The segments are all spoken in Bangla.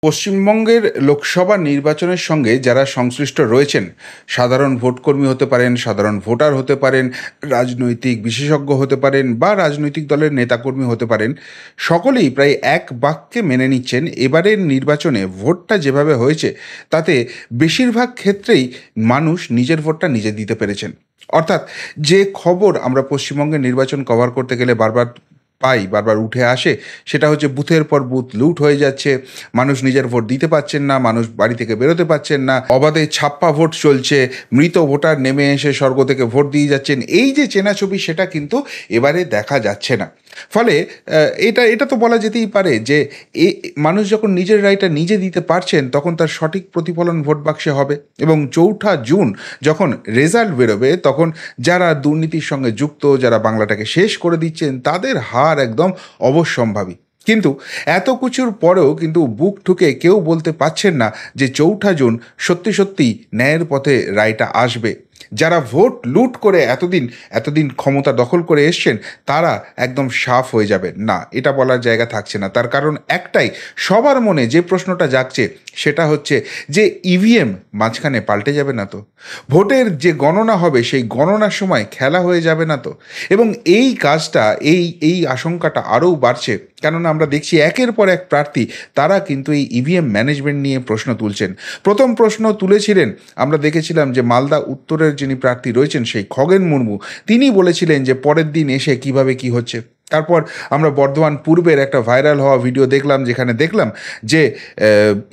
পশ্চিমবঙ্গের লোকসভা নির্বাচনের সঙ্গে যারা সংশ্লিষ্ট রয়েছেন, সাধারণ ভোটকর্মী হতে পারেন, সাধারণ ভোটার হতে পারেন, রাজনৈতিক বিশেষজ্ঞ হতে পারেন বা রাজনৈতিক দলের নেতাকর্মী হতে পারেন, সকলেই প্রায় এক বাক্যে মেনে নিচ্ছেন এবারের নির্বাচনে ভোটটা যেভাবে হয়েছে তাতে বেশিরভাগ ক্ষেত্রেই মানুষ নিজের ভোটটা নিজে দিতে পেরেছেন। অর্থাৎ যে খবর আমরা পশ্চিমবঙ্গের নির্বাচন কভার করতে গেলে বারবার পাই, বারবার উঠে আসে, সেটা হচ্ছে বুথের পর বুথ লুট হয়ে যাচ্ছে, মানুষ নিজের ভোট দিতে পারছেন না, মানুষ বাড়ি থেকে বেরোতে পারছেন না, অবাধে ছাপ্পা ভোট চলছে, মৃত ভোটার নেমে এসে স্বর্গ থেকে ভোট দিয়ে যাচ্ছেন, এই যে চেনা ছবি সেটা কিন্তু এবারে দেখা যাচ্ছে না। ফলে এটা এটা তো বলা যেতেই পারে যে মানুষ যখন নিজের রায়টা নিজে দিতে পারছেন তখন তার সঠিক প্রতিফলন ভোট বাক্সে হবে, এবং 4 জুন যখন রেজাল্ট বেরোবে তখন যারা দুর্নীতির সঙ্গে যুক্ত, যারা বাংলাটাকে শেষ করে দিচ্ছেন, তাদের হার একদম অবশ্যম্ভাবী। কিন্তু এত কিছুর পরেও কিন্তু বুক ঠুকে কেউ বলতে পারছেন না যে 4 জুন সত্যি সত্যি ন্যায়ের পথে রায়টা আসবে। যারা ভোট লুট করে এতদিন এতদিন ক্ষমতা দখল করে এসছেন তারা একদম সাফ হয়ে যাবে না, এটা বলার জায়গা থাকছে না। তার কারণ একটাই, সবার মনে যে প্রশ্নটা জাগছে সেটা হচ্ছে যে ইভিএম মাঝখানে পাল্টে যাবে না তো? ভোটের যে গণনা হবে সেই গণনার সময় খেলা হয়ে যাবে না তো? এবং এই কাজটা, এই আশঙ্কাটা আরও বাড়ছে, কেননা আমরা দেখছি একের পর এক প্রার্থী তারা কিন্তু এই ইভিএম ম্যানেজমেন্ট নিয়ে প্রশ্ন তুলছেন। প্রথম প্রশ্ন তুলেছিলেন, আমরা দেখেছিলাম যে মালদা উত্তরের যিনি প্রার্থী রয়েছেন সেই খগেন মুর্মু, তিনি বলেছিলেন যে পরের দিন এসে কিভাবে কি হচ্ছে। তারপর আমরা বর্ধমান পূর্বের একটা ভাইরাল হওয়া ভিডিও দেখলাম, যেখানে দেখলাম যে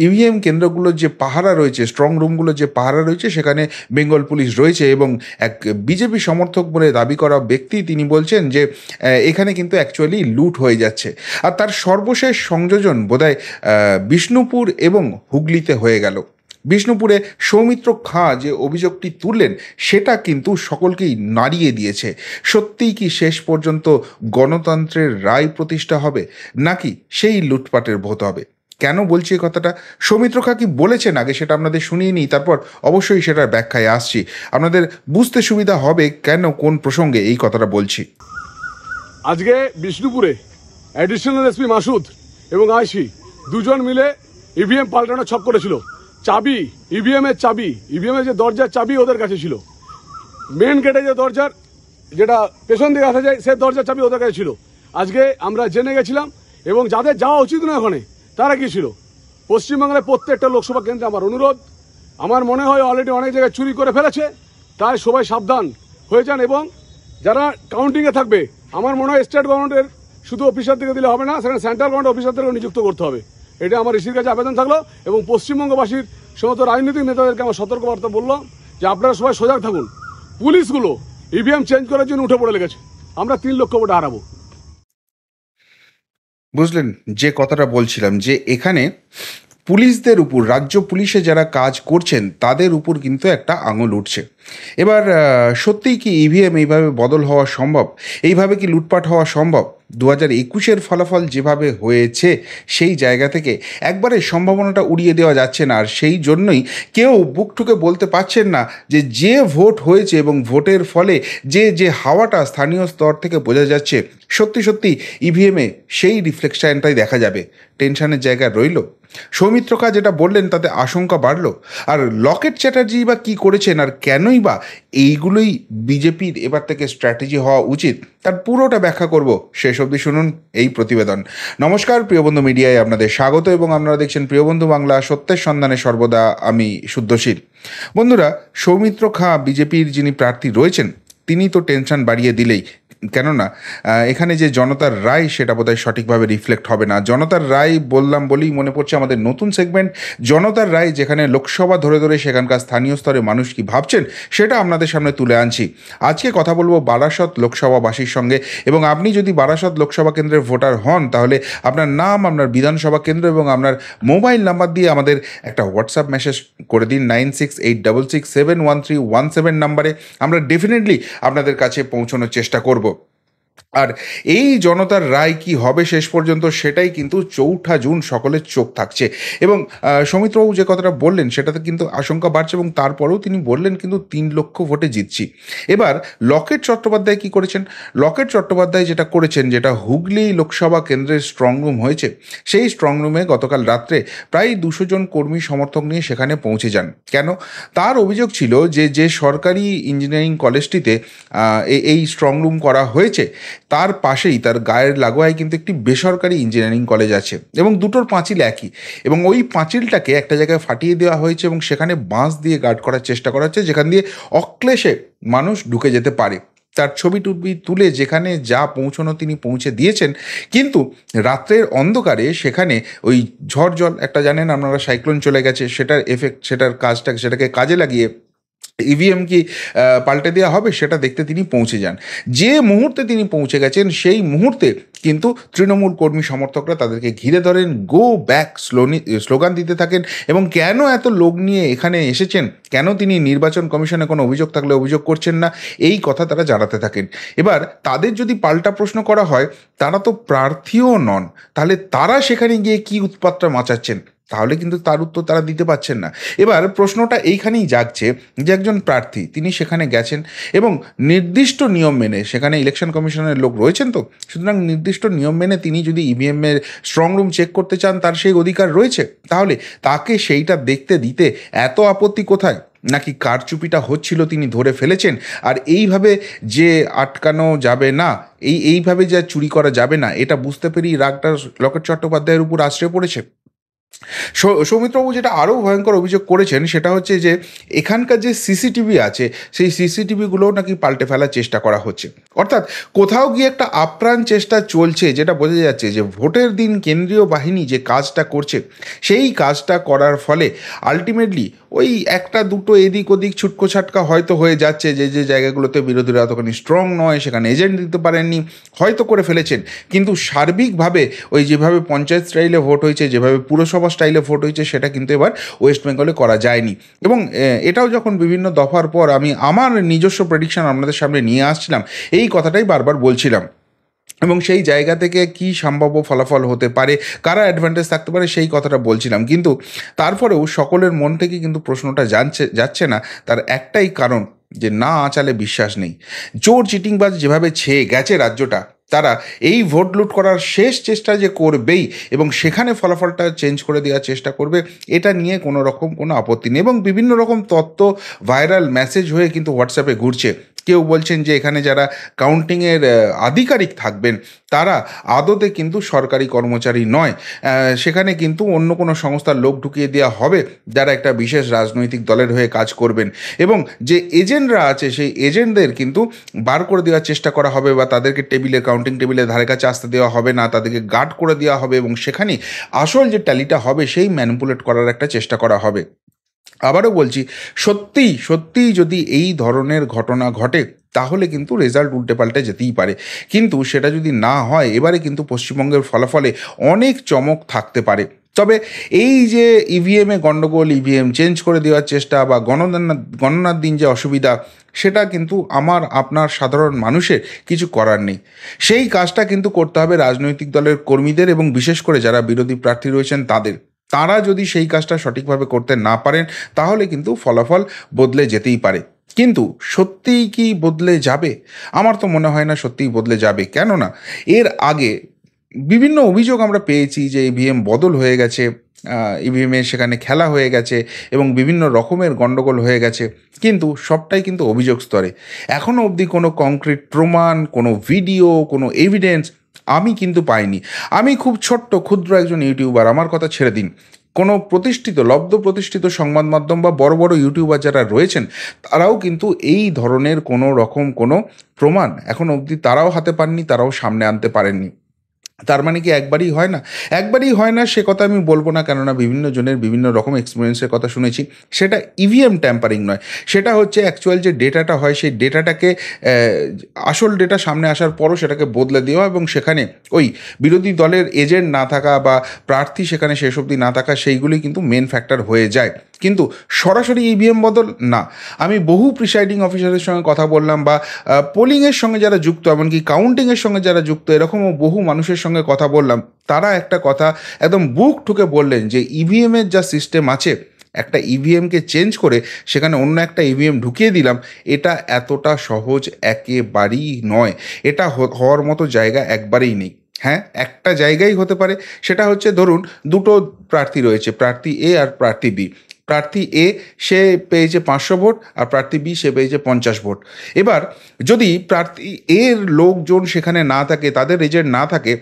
ইভিএম কেন্দ্রগুলোর যে পাহারা রয়েছে, স্ট্রং রুমগুলোর যে পাহারা রয়েছে, সেখানে বেঙ্গল পুলিশ রয়েছে, এবং এক বিজেপি সমর্থক বলে দাবি করা ব্যক্তি তিনি বলছেন যে এখানে কিন্তু অ্যাকচুয়ালি লুট হয়ে যাচ্ছে। আর তার সর্বশেষ সংযোজন বোধহয় বিষ্ণুপুর এবং হুগলিতে হয়ে গেল। বিষ্ণুপুরে সৌমিত্র খাঁ যে অভিযোগটি তুললেন সেটা কিন্তু সকলকেই নাড়িয়ে দিয়েছে। সত্যিই কি শেষ পর্যন্ত গণতন্ত্রের রায় প্রতিষ্ঠা হবে, নাকি সেই লুটপাটের ভোট হবে? কেন বলছি এই কথাটা, সৌমিত্র খাঁ কি বলেছেন আগে সেটা আপনাদের শুনিয়ে নিই, তারপর অবশ্যই সেটার ব্যাখ্যায় আসছি। আপনাদের বুঝতে সুবিধা হবে কেন কোন প্রসঙ্গে এই কথাটা বলছি। আজকে বিষ্ণুপুরে অ্যাডিশনাল এসপি মাসুদ এবং আইসি দুজন মিলে ইভিএম পাল্টানো ছক করেছিল। চাবি, ইভিএম এর চাবি, ইভিএম এর যে দরজার চাবি ওদের কাছে ছিল। মেন গেটে যে দরজার, যেটা পেছন দিকে আসা যায়, সে দরজার চাবি ওদের কাছে ছিল। আজকে আমরা জেনে গেছিলাম, এবং যাদের যাওয়া উচিত না ওখানে তারা কি ছিল। পশ্চিমবাংলার প্রত্যেকটা লোকসভা কেন্দ্রে আমার অনুরোধ, আমার মনে হয় অলরেডি অনেক জায়গায় চুরি করে ফেলেছে, তাই সবাই সাবধান হয়ে যান। এবং যারা কাউন্টিংয়ে থাকবে, আমার মনে হয় স্টেট গভর্নমেন্টের শুধু অফিসার থেকে দিলে হবে না, সেখানে সেন্ট্রাল গভর্নমেন্ট অফিসারদেরও নিযুক্ত করতে হবে। এটা আমার ঋষির কাছে আবেদন থাকলো, এবং পশ্চিমবঙ্গবাসীর সমস্ত রাজনৈতিক নেতাদেরকে আমার সতর্কবার্তা বললাম যে আপনারা সবাই সজাগ থাকুন। পুলিশগুলো ইভিএম চেঞ্জ করার জন্য উঠে পড়ে লেগেছে। আমরা 3 লক্ষ ভোট হারাবো। বুঝলেন যে কথাটা বলছিলাম, যে এখানে পুলিশদের উপর, রাজ্য পুলিশে যারা কাজ করছেন তাদের উপর কিন্তু একটা আঙুল উঠছে। এবার সত্যিই কি ইভিএম এইভাবে বদল হওয়া সম্ভব? এইভাবে কি লুটপাট হওয়া সম্ভব? 2021-এর ফলাফল যেভাবে হয়েছে সেই জায়গা থেকে একবারে সম্ভাবনাটা উড়িয়ে দেওয়া যাচ্ছে না। আর সেই জন্যই কেউ বুক ঠুকে বলতে পারছেন না যে যে ভোট হয়েছে এবং ভোটের ফলে যে হাওয়াটা স্থানীয় স্তর থেকে বোঝা যাচ্ছে, সত্যি সত্যি ইভিএমে সেই রিফ্লেকশনটাই দেখা যাবে। টেনশনের জায়গা রইল। সৌমিত্র খাঁ যেটা বললেন তাতে আশঙ্কা বাড়ল। আর লকেট চ্যাটার্জি বা কী করেছেন আর কেনই বা এইগুলোই বিজেপির এবার থেকে স্ট্র্যাটেজি হওয়া উচিত, তার পুরোটা ব্যাখ্যা করব। শেষ অবধি শুনুন এই প্রতিবেদন। নমস্কার, প্রিয়বন্ধু মিডিয়ায় আপনাদের স্বাগত, এবং আপনারা দেখছেন প্রিয়বন্ধু বাংলা, সত্যের সন্ধানে সর্বদা আমি শুদ্ধশীল। বন্ধুরা, সৌমিত্র খাঁ বিজেপির যিনি প্রার্থী রয়েছেন তিনি তো টেনশন বাড়িয়ে দিলেই, কেননা এখানে যে জনতার রায় সেটা বোধহয় সঠিকভাবে রিফ্লেক্ট হবে না। জনতার রায় বললাম বলেই মনে পড়ছে আমাদের নতুন সেগমেন্ট জনতার রায়, যেখানে লোকসভা ধরে ধরে সেখানকার স্থানীয় স্তরে মানুষ কি ভাবছেন সেটা আপনাদের সামনে তুলে আনছি। আজকে কথা বলবো বারাসত লোকসভাবাসীর সঙ্গে, এবং আপনি যদি বারাসত লোকসভা কেন্দ্রের ভোটার হন তাহলে আপনার নাম, আপনার বিধানসভা কেন্দ্র এবং আপনার মোবাইল নাম্বার দিয়ে আমাদের একটা হোয়াটসঅ্যাপ মেসেজ করে দিন 9686671317 নাম্বারে। আমরা ডেফিনেটলি আপনাদের কাছে পৌঁছানোর চেষ্টা করব। আর এই জনতার রায় কি হবে শেষ পর্যন্ত, সেটাই কিন্তু 4 জুন সকলের চোখ থাকছে। এবং সৌমিত্রবাবু যে কথাটা বললেন সেটাতে কিন্তু আশঙ্কা বাড়ছে, এবং তারপরেও তিনি বললেন কিন্তু 3 লক্ষ ভোটে জিতছি। এবার লকেট চট্টোপাধ্যায় কি করেছেন? লকেট চট্টোপাধ্যায় যেটা করেছেন, যেটা হুগলি লোকসভা কেন্দ্রের স্ট্রংরুম হয়েছে, সেই স্ট্রংরুমে গতকাল রাত্রে প্রায় 200 জন কর্মী সমর্থক নিয়ে সেখানে পৌঁছে যান। কেন? তার অভিযোগ ছিল যে সরকারি ইঞ্জিনিয়ারিং কলেজটিতে এই স্ট্রংরুম করা হয়েছে, তার পাশেই, তার গায়ের লাগোয়ায় কিন্তু একটি বেসরকারি ইঞ্জিনিয়ারিং কলেজ আছে, এবং দুটোর পাঁচিল একই, এবং ওই পাঁচিলটাকে একটা জায়গায় ফাটিয়ে দেওয়া হয়েছে এবং সেখানে বাঁশ দিয়ে গার্ড করার চেষ্টা করা হচ্ছে, যেখান দিয়ে অক্লেশে মানুষ ঢুকে যেতে পারে। তার ছবি টুবি তুলে যেখানে যা পৌঁছানো তিনি পৌঁছে দিয়েছেন, কিন্তু রাত্রের অন্ধকারে সেখানে ওই ঝড় জল, একটা জানেন আপনারা সাইক্লোন চলে গেছে, সেটার এফেক্ট, সেটাকে কাজে লাগিয়ে ইভিএম কি পাল্টে দেওয়া হবে সেটা দেখতে তিনি পৌঁছে যান। যে মুহূর্তে তিনি পৌঁছে গেছেন সেই মুহূর্তে কিন্তু তৃণমূল কর্মী সমর্থকরা তাদেরকে ঘিরে ধরেন, গো ব্যাক স্লোগান দিতে থাকেন, এবং কেন এত লোক নিয়ে এখানে এসেছেন, কেন তিনি নির্বাচন কমিশনে কোনো অভিযোগ থাকলে অভিযোগ করছেন না, এই কথা তারা জানাতে থাকেন। এবার তাদের যদি পাল্টা প্রশ্ন করা হয়, তারা তো প্রার্থীও নন, তাহলে তারা সেখানে গিয়ে কি উৎপাতটা মাচাচ্ছেন, তাহলে কিন্তু তার উত্তর তারা দিতে পারছেন না। এবার প্রশ্নটা এইখানেই জাগছে যে একজন প্রার্থী তিনি সেখানে গেছেন, এবং নির্দিষ্ট নিয়ম মেনে, সেখানে ইলেকশন কমিশনের লোক রয়েছেন, তো সুতরাং নির্দিষ্ট নিয়ম মেনে তিনি যদি ইভিএমের স্ট্রংরুম চেক করতে চান, তার সেই অধিকার রয়েছে। তাহলে তাকে সেইটা দেখতে দিতে এত আপত্তি কোথায়? নাকি কারচুপিটা হচ্ছিল তিনি ধরে ফেলেছেন, আর এইভাবে যে আটকানো যাবে না, এইভাবে যে চুরি করা যাবে না, এটা বুঝতে পেরেই রাগটা লকেট চট্টোপাধ্যায়ের উপর আশ্রয় পড়েছে। সৌমিত্রবাবু যেটা আরও ভয়ঙ্কর অভিযোগ করেছেন সেটা হচ্ছে যে এখানকার যে সিসিটিভি আছে, সেই সিসিটিভিগুলোও নাকি পাল্টে ফেলার চেষ্টা করা হচ্ছে। অর্থাৎ কোথাও গিয়ে একটা আপ্রাণ চেষ্টা চলছে, যেটা বোঝা যাচ্ছে যে ভোটের দিন কেন্দ্রীয় বাহিনী যে কাজটা করছে, সেই কাজটা করার ফলে আলটিমেটলি ওই একটা দুটো এদিক ওদিক ছুটকো ছাটকা হয়তো হয়ে যাচ্ছে, যে জায়গাগুলোতে বিরোধীরা অতখানি স্ট্রং নয়, সেখানে এজেন্ট দিতে পারেননি, হয়তো করে ফেলেছেন, কিন্তু সার্বিকভাবে ওই যেভাবে পঞ্চায়েত স্টাইলে ভোট হয়েছে, যেভাবে পুরসভা স্টাইলে ভোট হয়েছে, সেটা কিন্তু এবার ওয়েস্ট বেঙ্গলে করা যায়নি। এবং এটাও যখন বিভিন্ন দফার পর আমি আমার নিজস্ব প্রেডিকশন আপনাদের সামনে নিয়ে আসছিলাম, এই কথাটাই বারবার বলছিলাম, এবং সেই জায়গা থেকে কি সম্ভাব্য ফলাফল হতে পারে, কারা অ্যাডভান্টেজ থাকতে পারে, সেই কথাটা বলছিলাম। কিন্তু তারপরেও সকলের মন থেকে কিন্তু প্রশ্নটা যাচ্ছে না, তার একটাই কারণ, যে না আঁচালে বিশ্বাস নেই। চোর চিটিংবাজ যেভাবে ছেয়ে গেছে রাজ্যটা, তারা এই ভোট লুট করার শেষ চেষ্টা যে করবেই, এবং সেখানে ফলাফলটা চেঞ্জ করে দেওয়ার চেষ্টা করবে, এটা নিয়ে কোনো আপত্তি নেই। এবং বিভিন্ন রকম তত্ত্ব ভাইরাল মেসেজ হয়ে কিন্তু হোয়াটসঅ্যাপে ঘুরছে। কেউ বলছেন যে এখানে যারা কাউন্টিংয়ের আধিকারিক থাকবেন, তারা আদতে কিন্তু সরকারি কর্মচারী নয়, সেখানে কিন্তু অন্য কোনো সংস্থার লোক ঢুকিয়ে দেওয়া হবে, যারা একটা বিশেষ রাজনৈতিক দলের হয়ে কাজ করবেন, এবং যে এজেন্টরা আছে সেই এজেন্টদের কিন্তু বার করে দেওয়ার চেষ্টা করা হবে, বা তাদেরকে কাউন্টিং টেবিলের ধারে কাছে আসতে দেওয়া হবে না, তাদেরকে গার্ড করে দেওয়া হবে, এবং সেখানে আসল যে ট্যালিটা হবে সেই ম্যানিপুলেট করার একটা চেষ্টা করা হবে। আবারও বলছি, সত্যিই যদি এই ধরনের ঘটনা ঘটে, তাহলে কিন্তু রেজাল্ট উল্টে পাল্টে যেতেই পারে। কিন্তু সেটা যদি না হয়, এবারে কিন্তু পশ্চিমবঙ্গের ফলাফলে অনেক চমক থাকতে পারে। তবে এই যে ইভিএমে গণ্ডগোল, ইভিএম চেঞ্জ করে দেওয়ার চেষ্টা, বা গণনার দিন যে অসুবিধা, সেটা কিন্তু আমার আপনার সাধারণ মানুষের কিছু করার নেই। সেই কাজটা কিন্তু করতে হবে রাজনৈতিক দলের কর্মীদের, এবং বিশেষ করে যারা বিরোধী প্রার্থী রয়েছেন তাদের। তারা যদি সেই কাজটা সঠিকভাবে করতে না পারেন, তাহলে কিন্তু ফলাফল বদলে যেতেই পারে। কিন্তু সত্যিই কি বদলে যাবে? আমার তো মনে হয় না সত্যিই বদলে যাবে। কেননা এর আগে বিভিন্ন অভিযোগ আমরা পেয়েছি যে ইভিএম বদল হয়ে গেছে, ইভিএমে সেখানে খেলা হয়ে গেছে, এবং বিভিন্ন রকমের গণ্ডগোল হয়ে গেছে, কিন্তু সবটাই কিন্তু অভিযোগ স্তরে। এখনও অবধি কোনো কংক্রিট প্রমাণ, কোনো ভিডিও, কোনো এভিডেন্স আমি কিন্তু পাইনি। আমি খুব ক্ষুদ্র একজন ইউটিউবার, আমার কথা ছেড়ে দিন, কোনো লব্ধ প্রতিষ্ঠিত সংবাদ মাধ্যম বা বড় বড় ইউটিউবার যারা রয়েছেন, তারাও কিন্তু এই ধরনের কোনো রকম কোনো প্রমাণ এখন অবধি তারাও হাতে পাননি, তারাও সামনে আনতে পারেননি। তার মানে কি একবারই হয় না সে কথা আমি বলবো না, কেননা বিভিন্ন জনের বিভিন্ন রকম এক্সপিরিয়েন্সের কথা শুনেছি। সেটা ইভিএম ট্যাম্পারিং নয়, সেটা হচ্ছে অ্যাকচুয়াল যে ডেটাটা হয়, সেই ডেটাটাকে আসল ডেটা সামনে আসার পরও সেটাকে বদলে দেওয়া, এবং সেখানে ওই বিরোধী দলের এজেন্ট না থাকা বা প্রার্থী সেখানে শেষ অবধি না থাকা, সেইগুলি কিন্তু মেন ফ্যাক্টর হয়ে যায়। কিন্তু সরাসরি ইভিএম বদল না। আমি বহু প্রিসাইডিং অফিসারের সঙ্গে কথা বললাম, বা পোলিংয়ের সঙ্গে যারা যুক্ত, এমনকি কাউন্টিংয়ের সঙ্গে যারা যুক্ত, এরকমও বহু মানুষের সঙ্গে কথা বললাম। তারা একটা কথা একদম বুক ঠুকে বললেন যে ইভিএমের যা সিস্টেম আছে, একটা ইভিএমকে চেঞ্জ করে সেখানে অন্য একটা ইভিএম ঢুকিয়ে দিলাম, এটা এতটা সহজ একেবারেই নয়। এটা হওয়ার মতো জায়গা একবারেই নেই। হ্যাঁ, একটা জায়গায় হতে পারে, সেটা হচ্ছে ধরুন দুটো প্রার্থী রয়েছে, প্রার্থী এ আর প্রার্থী বি। প্রার্থী এ সে পেয়েছে 500 ভোট, আর প্রার্থী বি সে পেয়েছে 50 ভোট। এবার যদি প্রার্থী এর লোকজন সেখানে না থাকে, তাদের এজেন্ট না থাকে,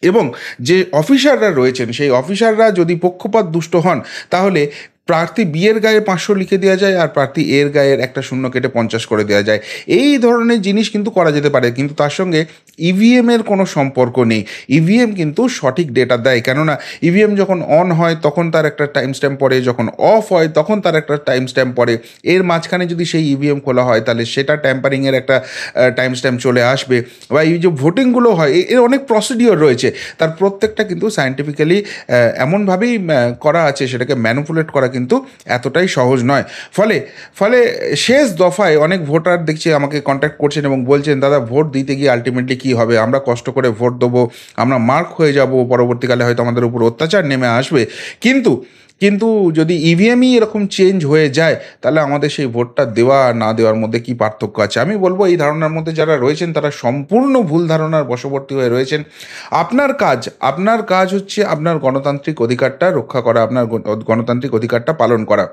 এবং যে অফিসাররা রয়েছেন সেই অফিসাররা যদি পক্ষপাত দুষ্ট হন, তাহলে প্রার্থী বি এর গায়ে 500 লিখে দেওয়া যায়, আর প্রার্থী এর গায়ের একটা শূন্য কেটে 50 করে দেওয়া যায়। এই ধরনের জিনিস কিন্তু করা যেতে পারে, কিন্তু তার সঙ্গে ইভিএমের কোনো সম্পর্ক নেই। ইভিএম কিন্তু সঠিক ডেটা দেয়, কেননা ইভিএম যখন অন হয় তখন তার একটা টাইম স্ট্যাম্প পড়ে, যখন অফ হয় তখন তার একটা টাইম স্ট্যাম্প পড়ে। এর মাঝখানে যদি সেই ইভিএম খোলা হয় তাহলে সেটা ট্যাম্পারিংয়ের একটা টাইম স্ট্যাম্প চলে আসবে। বা এই যে ভোটিংগুলো হয়, এর অনেক প্রসিডিওর রয়েছে, তার প্রত্যেকটা কিন্তু সায়েন্টিফিক্যালি এমনভাবেই করা আছে, সেটাকে ম্যানিপুলেট করা কিন্তু এতটাই সহজ নয়। ফলে ফলে শেষ দফায় অনেক ভোটার দেখছি আমাকে কন্ট্যাক্ট করছেন এবং বলছেন, দাদা ভোট দিতে গিয়ে আলটিমেটলি কী হবে, আমরা কষ্ট করে ভোট দেবো, আমরা মার্ক হয়ে যাব, পরবর্তীকালে হয়তো আমাদের উপর অত্যাচার নেমে আসবে। কিন্তু কিন্তু যদি ইভিএমই এরকম চেঞ্জ হয়ে যায়, তাহলে আমাদের সেই ভোটটা দেওয়া আর না দেওয়ার মধ্যে কী পার্থক্য আছে? আমি বলবো এই ধারণার মধ্যে যারা রয়েছেন তারা সম্পূর্ণ ভুল ধারণার বশবর্তী হয়ে রয়েছেন। আপনার কাজ হচ্ছে আপনার গণতান্ত্রিক অধিকারটা রক্ষা করা, আপনার গণতান্ত্রিক অধিকারটা পালন করা,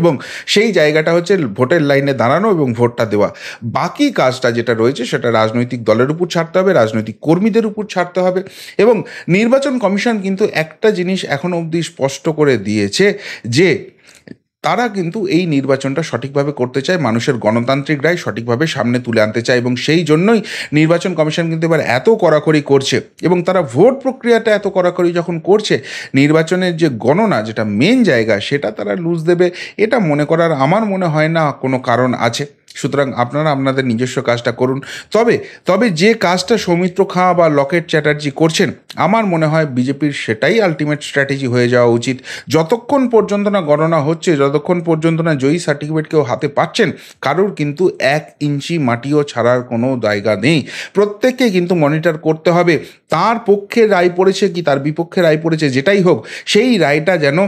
এবং সেই জায়গাটা হচ্ছে ভোটের লাইনে দাঁড়ানো এবং ভোটটা দেওয়া। বাকি কাজটা যেটা রয়েছে সেটা রাজনৈতিক দলের উপর ছাড়তে হবে, রাজনৈতিক কর্মীদের উপর ছাড়তে হবে। এবং নির্বাচন কমিশন কিন্তু একটা জিনিস এখনও অবধি স্পষ্ট করে দিয়েছে, যে তারা কিন্তু এই নির্বাচনটা সঠিকভাবে করতে চায়, মানুষের গণতান্ত্রিক রায় সঠিকভাবে সামনে তুলে আনতে চায়, এবং সেই জন্যই নির্বাচন কমিশন কিন্তু এবার এত কড়াকড়ি করছে। এবং তারা ভোট প্রক্রিয়াটা এত কড়াকড়ি যখন করছে, নির্বাচনের যে গণনা, যেটা মেন জায়গা, সেটা তারা লুজ দেবে, এটা মনে করার আমার মনে হয় না কোনো কারণ আছে। সুতরাং আপনারা আপনাদের নিজস্ব কাজটা করুন। তবে যে কাজটা সৌমিত্র খাঁ বা লকেট চ্যাটার্জি করছেন, আমার মনে হয় বিজেপির সেটাই আলটিমেট স্ট্র্যাটেজি হয়ে যাওয়া উচিত। যতক্ষণ পর্যন্ত না গণনা হচ্ছে, যতক্ষণ পর্যন্ত না জয়ী সার্টিফিকেট কেউ হাতে পাচ্ছেন, কারোর কিন্তু 1 ইঞ্চি মাটিও ছাড়ার কোনো জায়গা নেই। প্রত্যেককে কিন্তু মনিটর করতে হবে, তার পক্ষে রায় পড়েছে কি তার বিপক্ষে রায় পড়েছে, যেটাই হোক, সেই রায়টা যেন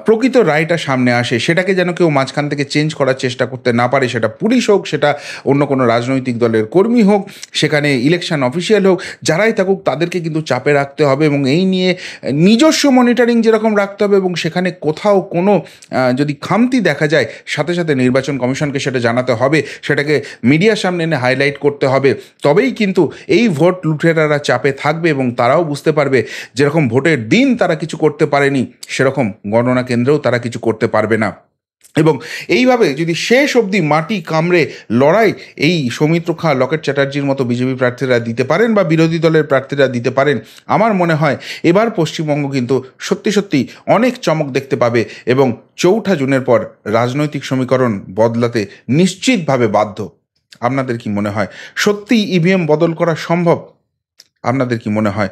প্রকৃত রায়টা সামনে আসে, সেটাকে যেন কেউ মাঝখান থেকে চেঞ্জ করার চেষ্টা করতে না পারে। সেটা পুলিশ হোক, সেটা অন্য কোনো রাজনৈতিক দলের কর্মী হোক, সেখানে ইলেকশন অফিসিয়াল হোক, যারাই থাকুক, তাদেরকে কিন্তু চাপে রাখতে হবে, এবং এই নিয়ে নিজস্ব মনিটরিং যেরকম রাখতে হবে, এবং সেখানে কোথাও কোনো যদি খামতি দেখা যায়, সাথে সাথে নির্বাচন কমিশনকে সেটা জানাতে হবে, সেটাকে মিডিয়ার সামনে এনে হাইলাইট করতে হবে। তবেই কিন্তু এই ভোট লুটেরারা চাপে থাকবে, এবং তারাও বুঝতে পারবে যেরকম ভোটের দিন তারা কিছু করতে পারেনি, সেরকম গণনা কেন্দ্রেও তারা কিছু করতে পারবে না। এবং এইভাবে যদি শেষ অবধি মাটি কামড়ে লড়াই এই সৌমিত্র খাঁ, লকেট চ্যাটার্জির মতো বিজেপি প্রার্থীরা দিতে পারেন, বা বিরোধী দলের প্রার্থীরা দিতে পারেন, আমার মনে হয় এবার পশ্চিমবঙ্গ কিন্তু সত্যি সত্যি অনেক চমক দেখতে পাবে, এবং 4 জুনের পর রাজনৈতিক সমীকরণ বদলাতে নিশ্চিতভাবে বাধ্য। আপনাদের কি মনে হয় সত্যিই ইভিএম বদল করা সম্ভব? আপনাদের কি মনে হয়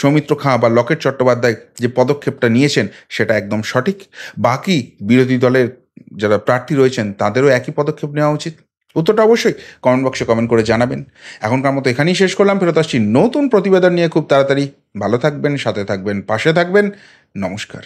সৌমিত্র খাঁ বা লকেট চট্টোপাধ্যায় যে পদক্ষেপটা নিয়েছেন সেটা একদম সঠিক? বাকি বিরোধী দলের যারা প্রার্থী রয়েছেন তাদেরও একই পদক্ষেপ নেওয়া উচিত? উত্তরটা অবশ্যই কমেন্ট বক্সে কমেন্ট করে জানাবেন। এখনকার মতো এখানেই শেষ করলাম, ফেরত আসছি নতুন প্রতিবেদন নিয়ে খুব তাড়াতাড়ি। ভালো থাকবেন, সাথে থাকবেন, পাশে থাকবেন। নমস্কার।